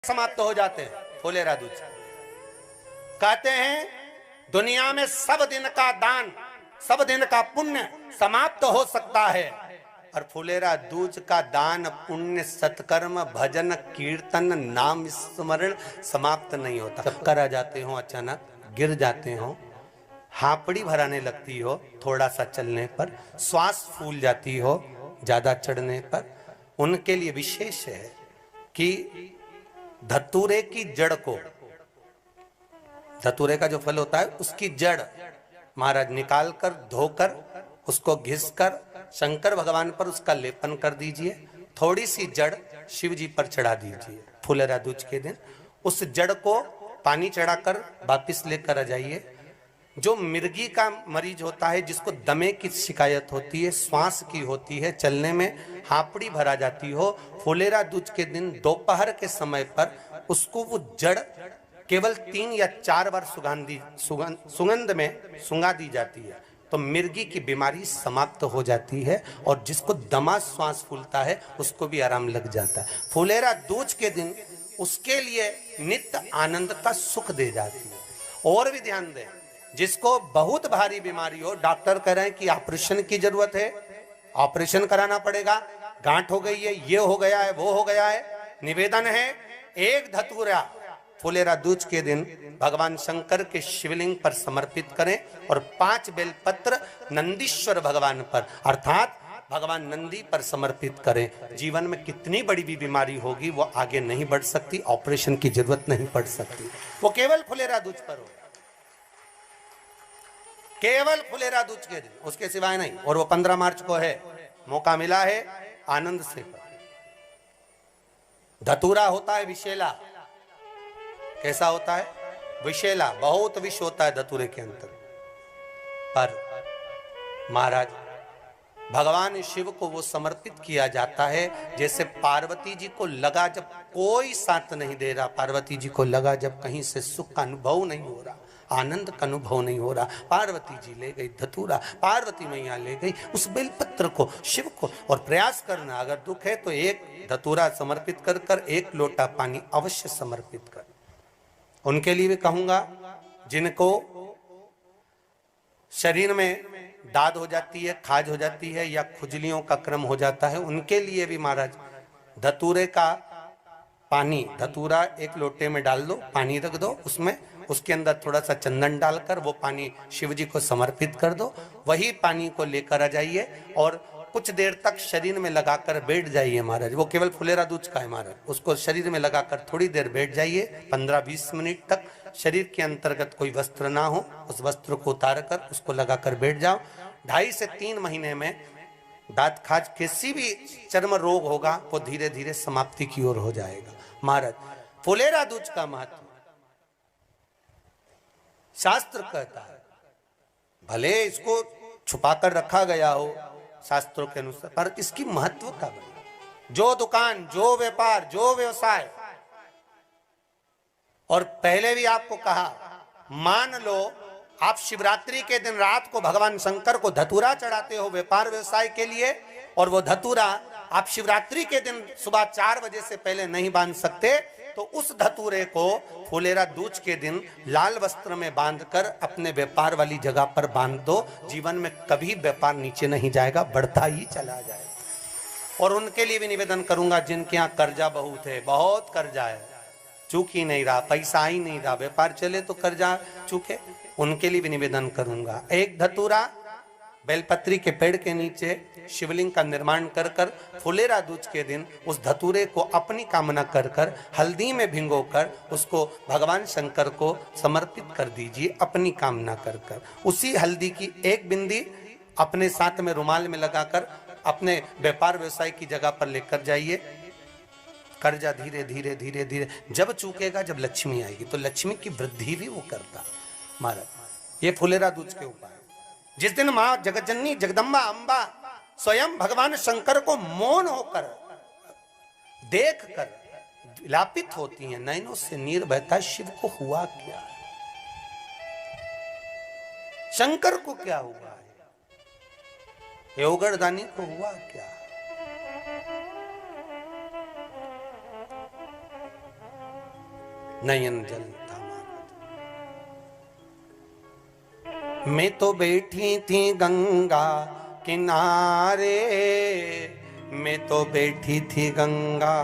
समाप्त हो जाते हैं। फुलेरा दूज कहते हैं दुनिया में सब दिन का दान, सब दिन का पुण्य समाप्त हो सकता है, और फुलेरा दूज का दान पुण्य सत्कर्म भजन कीर्तन नाम स्मरण समाप्त नहीं होता। चक्कर आ जाते हो, अचानक गिर जाते हो, हापड़ी भराने लगती हो थोड़ा सा चलने पर, श्वास फूल जाती हो ज्यादा चढ़ने पर, उनके लिए विशेष है कि धतूरे की जड़ को, धतूरे का जो फल होता है उसकी जड़ महाराज निकाल कर धोकर उसको घिसकर शंकर भगवान पर उसका लेपन कर दीजिए। थोड़ी सी जड़ शिव जी पर चढ़ा दीजिए। फुलेरा दूज के दिन उस जड़ को पानी चढ़ाकर वापिस लेकर आ जाइए। जो मिर्गी का मरीज होता है, जिसको दमे की शिकायत होती है, श्वास की होती है, चलने में हापड़ी भरा जाती हो, फुलेरा दूज के दिन दोपहर के समय पर उसको वो जड़ केवल 3 या 4 बार सुगंध में सुंगा दी जाती है, तो मिर्गी की बीमारी समाप्त हो जाती है, और जिसको दमा श्वास फूलता है उसको भी आराम लग जाता है। फुलेरा दूज के दिन उसके लिए नित्य आनंद का सुख दे जाती है। और भी ध्यान दें, जिसको बहुत भारी बीमारी हो, डॉक्टर कह रहे हैं कि ऑपरेशन की जरूरत है, ऑपरेशन कराना पड़ेगा, गांठ हो गई है, ये हो गया है, वो हो गया है, निवेदन है एक धतूरा फुलेरा दूज के दिन भगवान शंकर के शिवलिंग पर समर्पित करें, और 5 बेलपत्र नंदीश्वर भगवान पर अर्थात भगवान नंदी पर समर्पित करें। जीवन में कितनी बड़ी भी बीमारी होगी वो आगे नहीं बढ़ सकती, ऑपरेशन की जरूरत नहीं पड़ सकती, वो केवल फुलेरा दूज पर हो, केवल फुलेरा दूज के दिन, उसके सिवाय नहीं। और वो 15 मार्च को है, मौका मिला है, आनंद से। धतूरा होता है विषैला। कैसा होता है? विषैला, बहुत विष होता है धतूरे के अंदर। पर महाराज भगवान शिव को वो समर्पित किया जाता है, जैसे पार्वती जी को लगा जब कोई साथ नहीं दे रहा, पार्वती जी को लगा जब कहीं से सुख का अनुभव नहीं हो रहा, आनंद का अनुभव नहीं हो रहा, पार्वती जी ले गई धतूरा, पार्वती मैया ले गई उस बेलपत्र को शिव को। और प्रयास करना, अगर दुख है तो एक धतूरा समर्पित कर कर 1 लोटा पानी अवश्य समर्पित कर। उनके लिए भी कहूंगा जिनको शरीर में दाद हो जाती है, खाज हो जाती है, या खुजलियों का क्रम हो जाता है, उनके लिए भी महाराज धतूरे का पानी, धतूरा 1 लोटे में डाल दो, पानी रख दो उसमें, उसके अंदर थोड़ा सा चंदन डालकर वो पानी शिव जी को समर्पित कर दो। वही पानी को लेकर आ जाइए और कुछ देर तक शरीर में लगाकर बैठ जाइए महाराज। वो केवल फुलेरा दूज का है महाराज, उसको शरीर में लगाकर थोड़ी देर बैठ जाइए, 15-20 मिनट तक। शरीर के अंतर्गत कोई वस्त्र ना हो, उस वस्त्र को उतार कर उसको लगाकर बैठ जाओ। 2.5 से 3 महीने में दांत खाज किसी भी चर्म रोग होगा वो धीरे धीरे समाप्ति की ओर हो जाएगा। महाराज फुलेरा दूज का महत्व शास्त्र कहता है, भले इसको छुपाकर रखा गया हो शास्त्रों के अनुसार, पर इसकी महत्व का बना। जो दुकान, जो व्यापार, जो व्यवसाय, और पहले भी आपको कहा, मान लो आप शिवरात्रि के दिन रात को भगवान शंकर को धतूरा चढ़ाते हो व्यापार व्यवसाय के लिए, और वो धतूरा आप शिवरात्रि के दिन सुबह 4 बजे से पहले नहीं बांध सकते, तो उस धतूरे को फुलेरा दूज के दिन लाल वस्त्र में बांधकर अपने व्यापार वाली जगह पर बांध दो। जीवन में कभी व्यापार नीचे नहीं जाएगा, बढ़ता ही चला जाएगा। और उनके लिए भी निवेदन करूंगा जिनके यहाँ कर्जा बहुत है, बहुत कर्जा है, चूक ही नहीं रहा, पैसा ही नहीं रहा, व्यापार चले तो कर्जा चूके, उनके लिए भी निवेदन करूंगा। 1 धतूरा बेलपत्री के पेड़ के नीचे शिवलिंग का निर्माण कर कर फुलेरा दूज के दिन उस धतूरे को अपनी कामना कर कर हल्दी में भिंगोकर उसको भगवान शंकर को समर्पित कर दीजिए अपनी कामना कर कर। उसी हल्दी की 1 बिंदी अपने साथ में रुमाल में लगाकर अपने व्यापार व्यवसाय की जगह पर लेकर जाइए। कर्जा धीरे धीरे धीरे धीरे जब चूकेगा, जब लक्ष्मी आएगी, तो लक्ष्मी की वृद्धि भी वो करता। महाराज ये फुलेरा दूज के उपाय, जिस दिन मां जगतजननी जगदम्बा अंबा स्वयं भगवान शंकर को मौन होकर देख कर विलापित होती हैं, नैनों से नीर बहता, शिव को हुआ क्या, शंकर को क्या हुआ है, योगरदानी को हुआ क्या। नयन जल था। मैं तो बैठी थी गंगा किनारे, मैं तो बैठी थी गंगा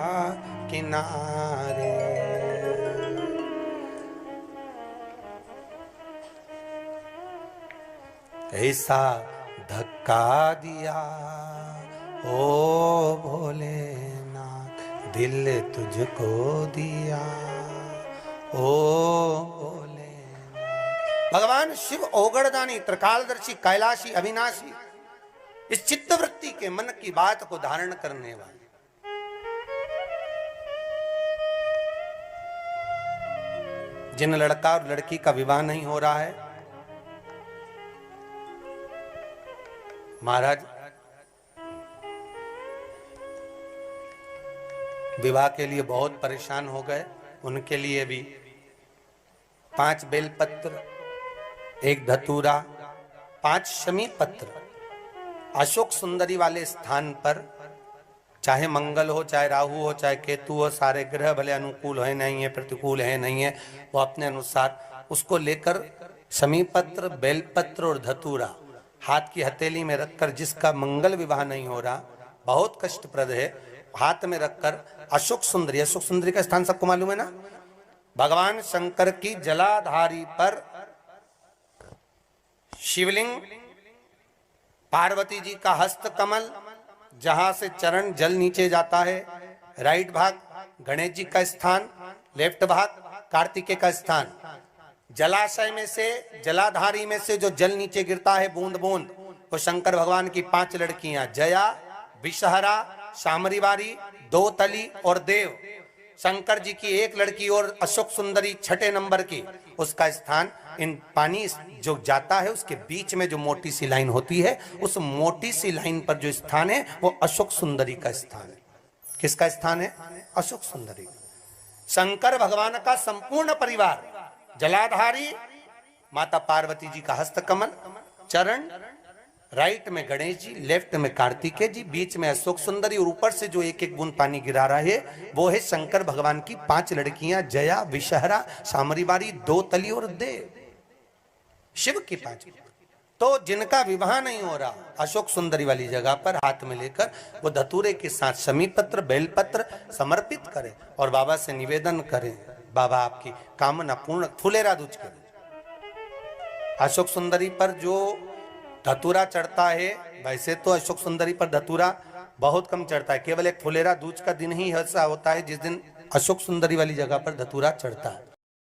किनारे, ऐसा धक्का दिया ओ भोलेनाथ, दिल तुझको दिया ओ भोलेनाथ। भगवान शिव ओगड़दानी, त्रिकालदर्शी, कैलाशी, अविनाशी, इस चित्तवृत्ति के मन की बात को धारण करने वाले, जिन लड़का और लड़की का विवाह नहीं हो रहा है, महाराज विवाह के लिए बहुत परेशान हो गए, उनके लिए भी 5 बेलपत्र, 1 धतूरा, 5 शमी पत्र अशोक सुंदरी वाले स्थान पर, चाहे मंगल हो, चाहे राहु हो, चाहे केतु हो, सारे ग्रह भले अनुकूल है नहीं है, प्रतिकूल है नहीं है, वो अपने अनुसार उसको लेकर शमी पत्र, बेलपत्र और धतूरा हाथ की हथेली में रखकर, जिसका मंगल विवाह नहीं हो रहा, बहुत कष्टप्रद है, हाथ में रखकर अशोक सुंदरी, अशोक सुंदरी का स्थान सबको मालूम है ना, भगवान शंकर की जलाधारी पर शिवलिंग, पार्वती जी का हस्त कमल, जहां से चरण जल नीचे जाता है, राइट भाग गणेश जी का स्थान, लेफ्ट भाग कार्तिकेय का स्थान, जलाशय में से, जलाधारी में से जो जल नीचे गिरता है बूंद बूंद, वो शंकर भगवान की 5 लड़कियां, जया, विषहरा, शामरीवारी, दोतली और देव, शंकर जी की 1 लड़की और अशोक सुंदरी 6 नंबर की, उसका स्थान, इन पानी जो जाता है उसके बीच में जो मोटी सी लाइन होती है, उस मोटी सी लाइन पर जो स्थान है वो अशोक सुंदरी का स्थान है। किसका स्थान है? अशोक सुंदरी। शंकर भगवान का संपूर्ण परिवार, जलाधारी माता पार्वती जी का हस्तकमल, चरण, राइट में गणेश जी, लेफ्ट में कार्तिकेय जी, बीच में अशोक सुंदरी, और ऊपर से जो 1-1 बूंद पानी गिरा रहा है वो है शंकर भगवान की 5 लड़कियां, जया, विषहरा, शामरीवारी, दोतली और देव, शिव की 5। तो जिनका विवाह नहीं हो रहा, अशोक सुंदरी वाली जगह पर हाथ में लेकर वो धतूरे के साथ शमी पत्र, बेलपत्र समर्पित करें और बाबा से निवेदन करें, बाबा आपकी कामना पूर्ण, फुलेरा दूज करें। अशोक सुंदरी पर जो धतूरा चढ़ता है, वैसे तो अशोक सुंदरी पर धतूरा बहुत कम चढ़ता है, केवल एक फुलेरा दूज का दिन ही ऐसा होता है जिस दिन अशोक सुंदरी वाली जगह पर धतूरा चढ़ता है।